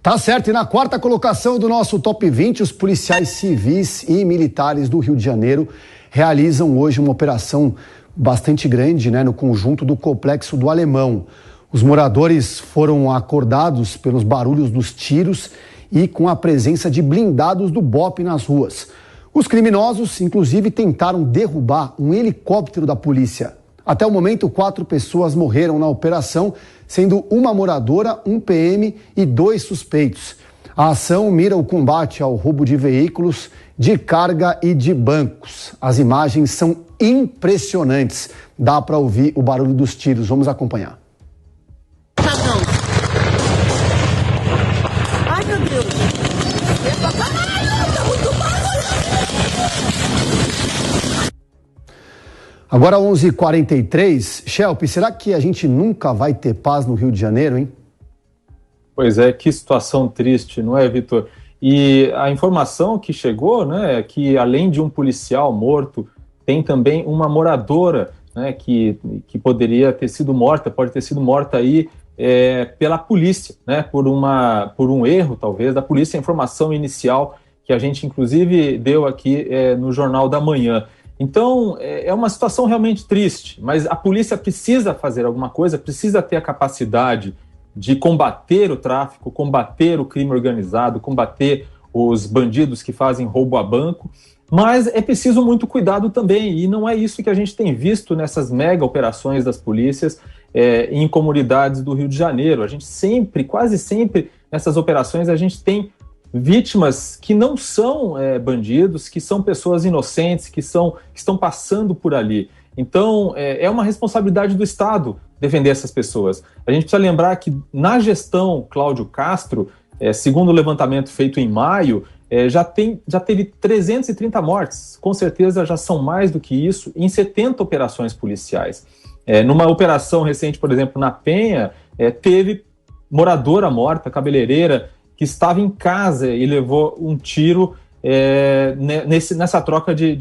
Tá certo, e na quarta colocação do nosso Top 20, os policiais civis e militares do Rio de Janeiro realizam hoje uma operação bastante grande, no conjunto do Complexo do Alemão. Os moradores foram acordados pelos barulhos dos tiros e com a presença de blindados do BOPE nas ruas. Os criminosos, inclusive, tentaram derrubar um helicóptero da polícia. Até o momento, 4 pessoas morreram na operação, sendo uma moradora, um PM e 2 suspeitos. A ação mira o combate ao roubo de veículos, de carga e de bancos. As imagens são impressionantes. Dá para ouvir o barulho dos tiros. Vamos acompanhar. Ai, meu Deus. Agora 11h43. Shelp, será que a gente nunca vai ter paz no Rio de Janeiro, hein? Pois é, que situação triste, não é, Vitor? E a informação que chegou, é que além de um policial morto, tem também uma moradora, que poderia ter sido morta, pode ter sido morta aí pela polícia, por um erro, talvez, da polícia. A informação inicial que a gente, inclusive, deu aqui no Jornal da Manhã. Então, é uma situação realmente triste, mas a polícia precisa fazer alguma coisa, precisa ter a capacidade de combater o tráfico, combater o crime organizado, combater os bandidos que fazem roubo a banco, mas é preciso muito cuidado também, e não é isso que a gente tem visto nessas mega operações das polícias em comunidades do Rio de Janeiro. A gente sempre, quase sempre, nessas operações, a gente tem vítimas que não são bandidos, que são pessoas inocentes, que estão passando por ali. Então, é uma responsabilidade do Estado defender essas pessoas. A gente precisa lembrar que na gestão Cláudio Castro, segundo o levantamento feito em maio, já teve 330 mortes, com certeza já são mais do que isso, em 70 operações policiais. Numa operação recente, por exemplo, na Penha, teve moradora morta, cabeleireira, que estava em casa e levou um tiro nessa troca de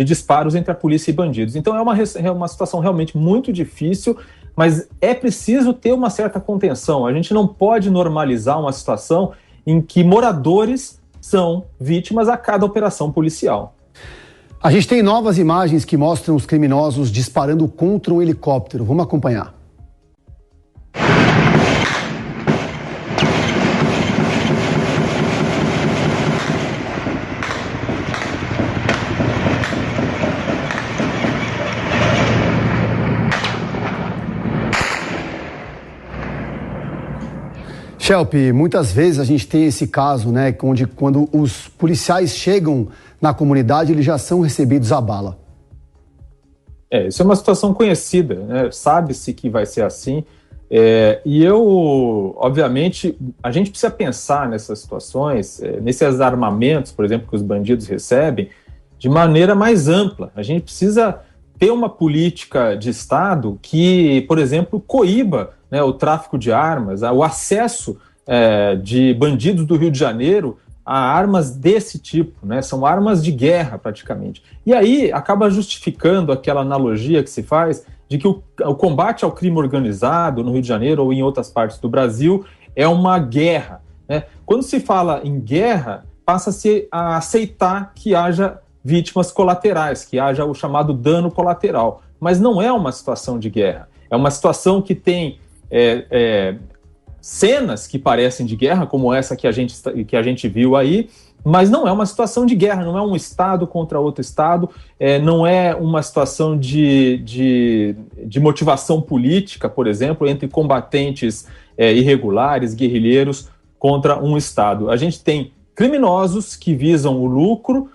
disparos entre a polícia e bandidos. Então é uma situação realmente muito difícil, mas é preciso ter uma certa contenção. A gente não pode normalizar uma situação em que moradores são vítimas a cada operação policial. A gente tem novas imagens que mostram os criminosos disparando contra um helicóptero. Vamos acompanhar. Shelp, muitas vezes a gente tem esse caso, onde quando os policiais chegam na comunidade, eles já são recebidos à bala. Isso é uma situação conhecida, sabe-se que vai ser assim. Obviamente, a gente precisa pensar nessas situações, nesses armamentos, por exemplo, que os bandidos recebem, de maneira mais ampla. A gente precisa ter uma política de Estado que, por exemplo, coíba o tráfico de armas, o acesso de bandidos do Rio de Janeiro a armas desse tipo, são armas de guerra praticamente. E aí acaba justificando aquela analogia que se faz de que o combate ao crime organizado no Rio de Janeiro ou em outras partes do Brasil é uma guerra. Quando se fala em guerra, passa-se a aceitar que haja vítimas colaterais, que haja o chamado dano colateral. Mas não é uma situação de guerra, é uma situação que tem cenas que parecem de guerra, como essa que a gente viu aí, mas não é uma situação de guerra, não é um Estado contra outro Estado, não é uma situação de motivação política, por exemplo, entre combatentes irregulares, guerrilheiros, contra um Estado. A gente tem criminosos que visam o lucro,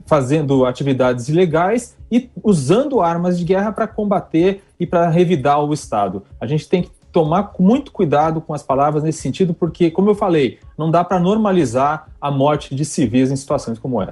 fazendo atividades ilegais e usando armas de guerra para combater e para revidar o Estado. A gente tem que tomar muito cuidado com as palavras nesse sentido, porque, como eu falei, não dá para normalizar a morte de civis em situações como essa.